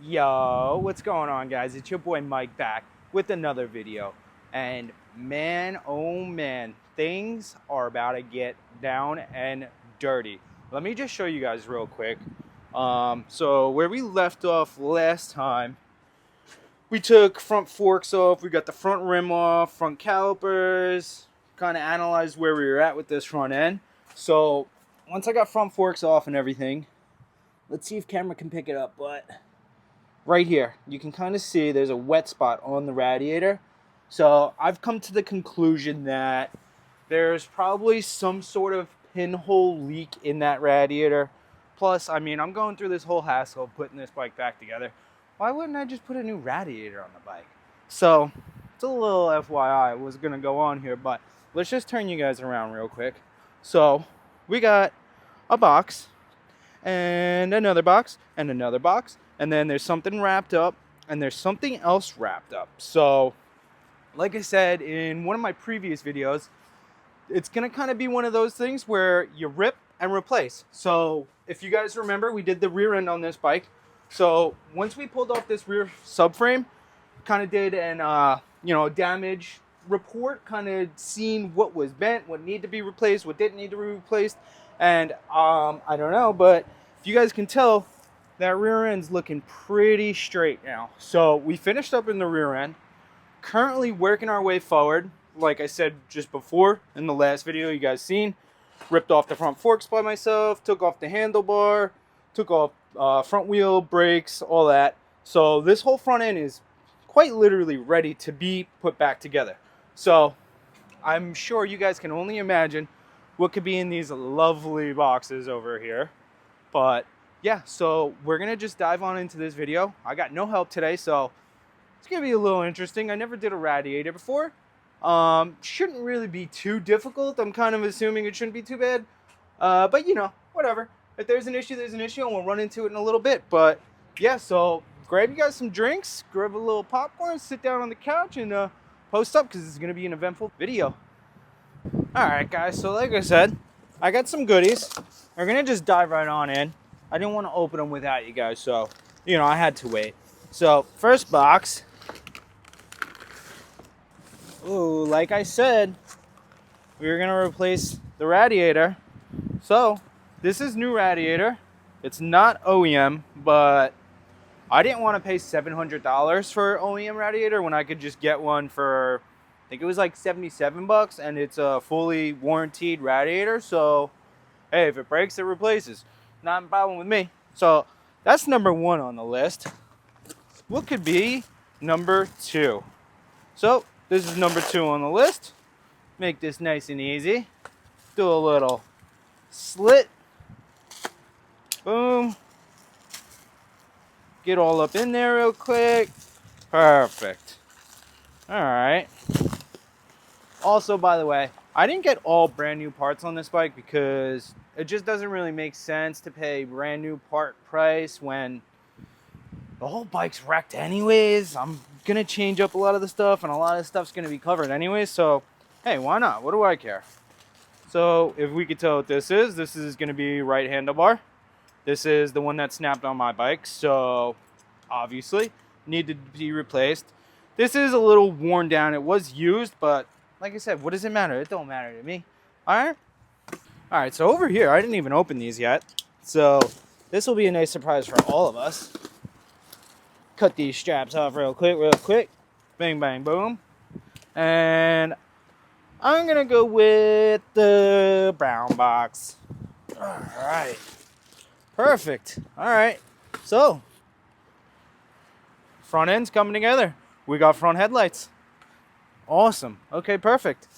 Yo, what's going on, guys? It's your boy Mike back with another video. And man, oh man, things are about to get down and dirty. Let me just show you guys real quick. So where we left off last time, we took front forks off, we got the front rim off, front calipers, kind of analyzed where we were at with this front end. So once I got front forks off and everything, let's see if camera can pick it up, but right here, you can kind of see there's a wet spot on the radiator. So I've come to the conclusion that there's probably some sort of pinhole leak in that radiator. Plus, I mean, I'm going through this whole hassle of putting this bike back together. Why wouldn't I just put a new radiator on the bike? So it's a little FYI was going to go on here, but let's just turn you guys around real quick. So we got a box and another box and another box. And then there's something wrapped up, and there's something else wrapped up. So, like I said in one of my previous videos, it's going to kind of be one of those things where you rip and replace. So, if you guys remember, we did the rear end on this bike. So, once we pulled off this rear subframe, kind of did an, damage report, kind of seen what was bent, what needed to be replaced, what didn't need to be replaced. And, I don't know, but if you guys can tell, that rear end's looking pretty straight now. So we finished up in the rear end, currently working our way forward. Like I said just before in the last video you guys seen, ripped off the front forks by myself, took off the handlebar, took off front wheel, brakes, all that. So this whole front end is quite literally ready to be put back together. So I'm sure you guys can only imagine what could be in these lovely boxes over here. But yeah, so we're going to just dive on into this video. I got no help today, so it's going to be a little interesting. I never did a radiator before. Shouldn't really be too difficult. I'm kind of assuming it shouldn't be too bad. But, whatever. If there's an issue, there's an issue, and we'll run into it in a little bit. But, yeah, so grab you guys some drinks, grab a little popcorn, sit down on the couch, and post up because it's going to be an eventful video. All right, guys, so like I said, I got some goodies. We're going to just dive right on in. I didn't want to open them without you guys, so, I had to wait. So, first box. Ooh, like I said, we were going to replace the radiator. So, this is new radiator. It's not OEM, but I didn't want to pay $700 for OEM radiator when I could just get one for, I think it was like $77, and it's a fully warranted radiator. So, hey, if it breaks, it replaces. Not a problem with me. So that's number one on the list. What could be number two? So this is number two on the list. Make this nice and easy. Do a little slit. Boom. Get all up in there real quick. Perfect. All right. Also, by the way, I didn't get all brand new parts on this bike because it just doesn't really make sense to pay brand new part price when the whole bike's wrecked anyways. I'm going to change up a lot of the stuff, and a lot of stuff's going to be covered anyways. So, hey, why not? What do I care? So, if we could tell what this is going to be right handlebar. This is the one that snapped on my bike. So, obviously, needed to be replaced. This is a little worn down. It was used, but like I said, what does it matter? It don't matter to me. All right, so over here, I didn't even open these yet. So this will be a nice surprise for all of us. Cut these straps off real quick. Bang, bang, boom. And I'm going to go with the brown box. All right. Perfect. All right. So front end's coming together. We got front headlights. Awesome. Okay, perfect.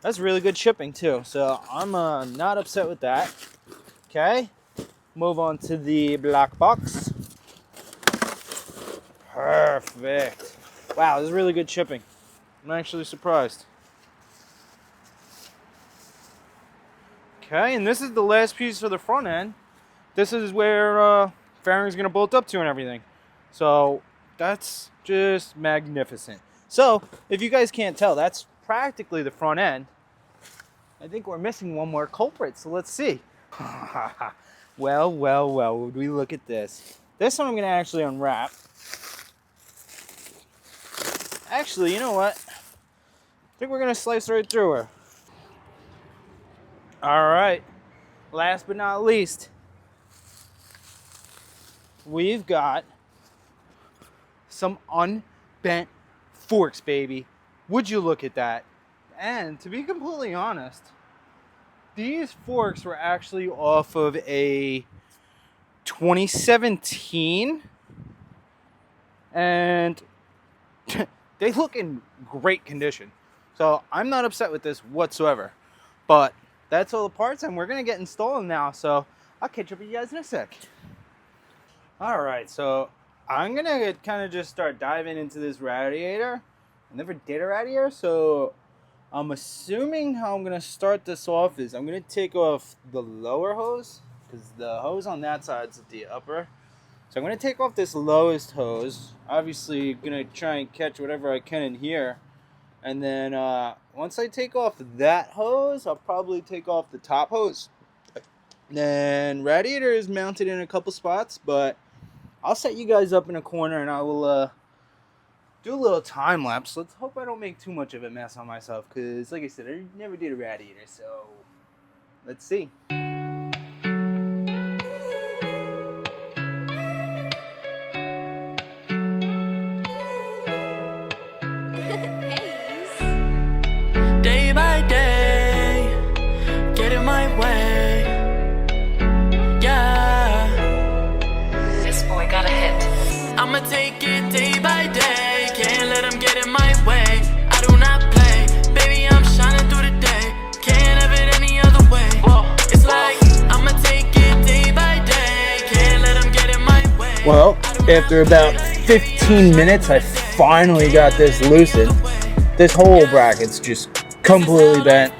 That's really good shipping too. So I'm not upset with that. Okay. Move on to the black box. Perfect. Wow, this is really good shipping. I'm actually surprised. Okay, and this is the last piece for the front end. This is where fairing's going to bolt up to and everything. So that's just magnificent. So, if you guys can't tell, that's practically the front end. I think we're missing one more culprit, so let's see. Well, would we look at this. This one I'm going to actually unwrap. Actually, you know what? I think we're gonna slice right through her. All right. Last but not least, we've got some unbent forks, baby. Would you look at that? And to be completely honest, these forks were actually off of a 2017, and they look in great condition. So I'm not upset with this whatsoever. But that's all the parts, and we're gonna get installed now. So I'll catch up with you guys in a sec. All right, so I'm gonna kind of just start diving into this radiator. I never did a radiator, so I'm assuming how I'm gonna start this off is I'm gonna take off the lower hose, because the hose on that side is the upper. So I'm gonna take off this lowest hose. Obviously, gonna try and catch whatever I can in here. And then once I take off that hose, I'll probably take off the top hose. Then radiator is mounted in a couple spots, but I'll set you guys up in a corner and I will do a little time lapse. Let's hope I don't make too much of a mess on myself, because like I said, I never did a radiator, so let's see. Day by day, getting my way. Yeah, This boy got a hit. I'ma take it day by day. Can't let them get in my way. I do not play, baby. I'm shining through the day. Can't have it any other way. It's like I'ma take it day by day. Can't let them get in my way. Well, after about 15 minutes, I finally got this loosened. This whole bracket's just completely bent.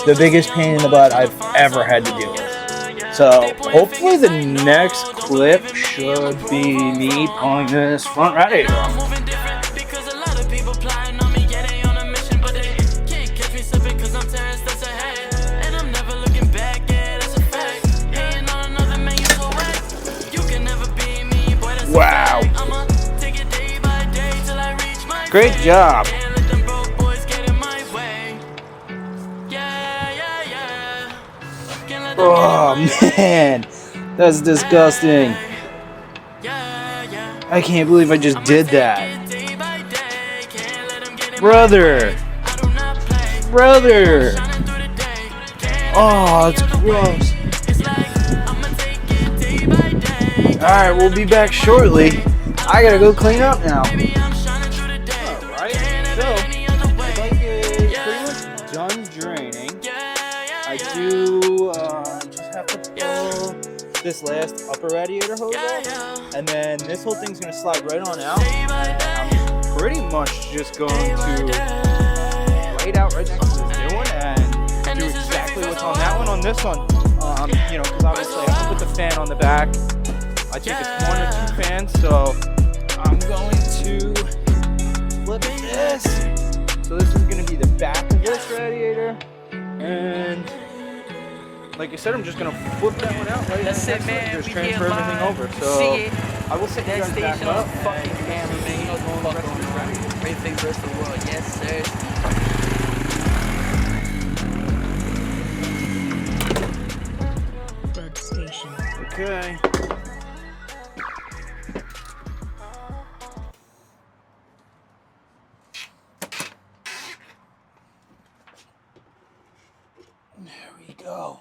The biggest pain in the butt I've ever had to deal with. So hopefully the next clip should be me pulling this front radiator off. Moving different because a lot of people plotting on me. Yeah, they on a mission, but they can't catch me slipping because I'm 10 steps ahead. And I'm never looking back, yeah, that's a fact. Hating on another man, you so whack. You can never be me, boy, that's Wow. a fact. I'ma take it day by day till I reach my Great fate. job. Can't let them broke boys get in my way. Yeah, yeah, yeah. Can't let them Oh get in my way. man, that's disgusting. Yeah, yeah. I can't believe I just did that. Day by day, can't let them get in my Brother, way. I do not play. brother. Shining through the day. Can't Oh, let it's them get in the way. gross. It's like I'ma take it day by day. Alright, we'll be back shortly. I gotta go clean up now. Baby, I'm shining through the day. Alright, Can't have so it any other the way. bike is pretty much done draining. I do just have to pull this last upper radiator hose off, and then this whole thing's gonna slide right on out. I'm pretty much just going to lay it out right next to this new one and do exactly what's on that one on this one. You know, because obviously I have to put the fan on the back. I think it's 1 or 2 fans, so I'm going to flip this. So this is going to be the back of this radiator, and like I said, I'm just going to flip that one out right That's next it, to man. Just We transfer here everything live. over. See So it. I will set you Next guys back station up on fucking and camera, man. You know go what on the the rest of this fuck radiator. on. Great things for the rest of the world. Yes, sir. Bug station. Okay. There we go.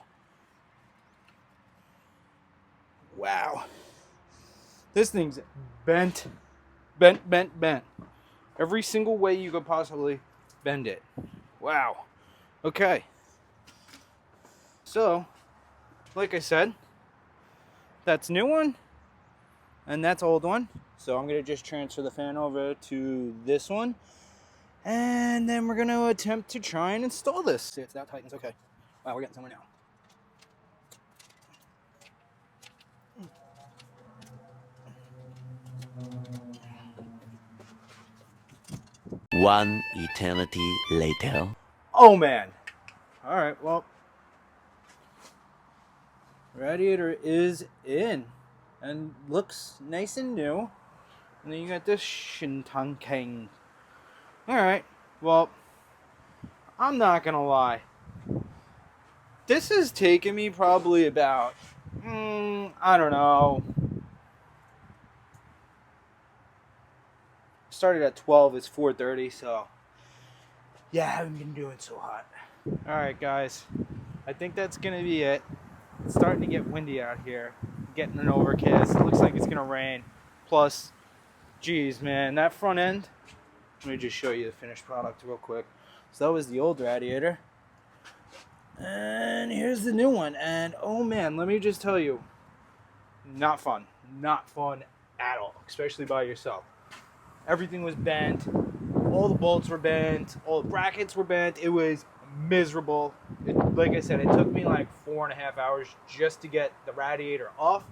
Wow. This thing's bent. Every single way you could possibly bend it. Wow. Okay. So, like I said, that's new one, and that's old one. So I'm gonna just transfer the fan over to this one, and then we're gonna attempt to try and install this. See, it's that tightens. Okay. Wow, we're getting somewhere now. One eternity later. Oh man. All right. Well, radiator is in and looks nice and new. And then you got this Shintankang Alright, well, I'm not gonna lie. This has taken me probably about, I don't know. Started at 12, it's 4:30, so yeah, I haven't been doing so hot. Alright guys, I think that's gonna be it. It's starting to get windy out here. Getting an overcast. It looks like it's gonna rain. Plus, geez man, that front end. Let me just show you the finished product real quick. So that was the old radiator. And here's the new one. And oh man, let me just tell you, not fun. Not fun at all, especially by yourself. Everything was bent. All the bolts were bent. All the brackets were bent. It was miserable. Like I said, it took me like 4.5 hours just to get the radiator off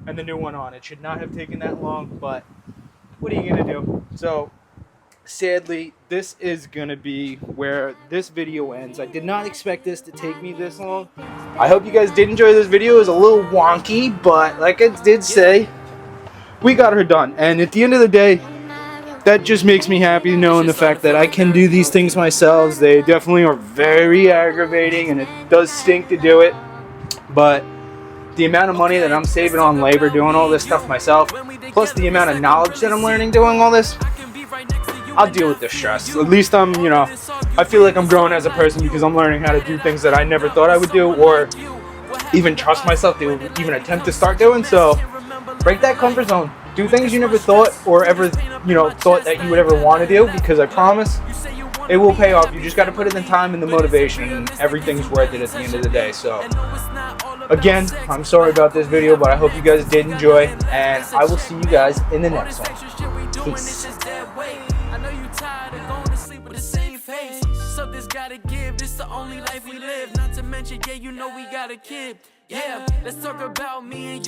and the new one on. It should not have taken that long, but what are you gonna do? So sadly, this is gonna be where this video ends. I did not expect this to take me this long. I hope you guys did enjoy this video. It was a little wonky, but like I did say, we got her done. And at the end of the day, that just makes me happy knowing the fact that I can do these things myself. They definitely are very aggravating and it does stink to do it. But the amount of money that I'm saving on labor doing all this stuff myself, plus the amount of knowledge that I'm learning doing all this, I'll deal with the stress. At least I'm, I feel like I'm growing as a person because I'm learning how to do things that I never thought I would do or even trust myself to even attempt to start doing. So break that comfort zone. Do things you never thought or ever, thought that you would ever want to do, because I promise it will pay off. You just got to put in the time and the motivation, and everything's worth it at the end of the day. So again, I'm sorry about this video, but I hope you guys did enjoy, and I will see you guys in the next one. Peace. I know you tired of going to sleep with the same face. Something's gotta give, this the only life we live. Not to mention, yeah, you know we got a kid. Yeah, let's talk about me and you.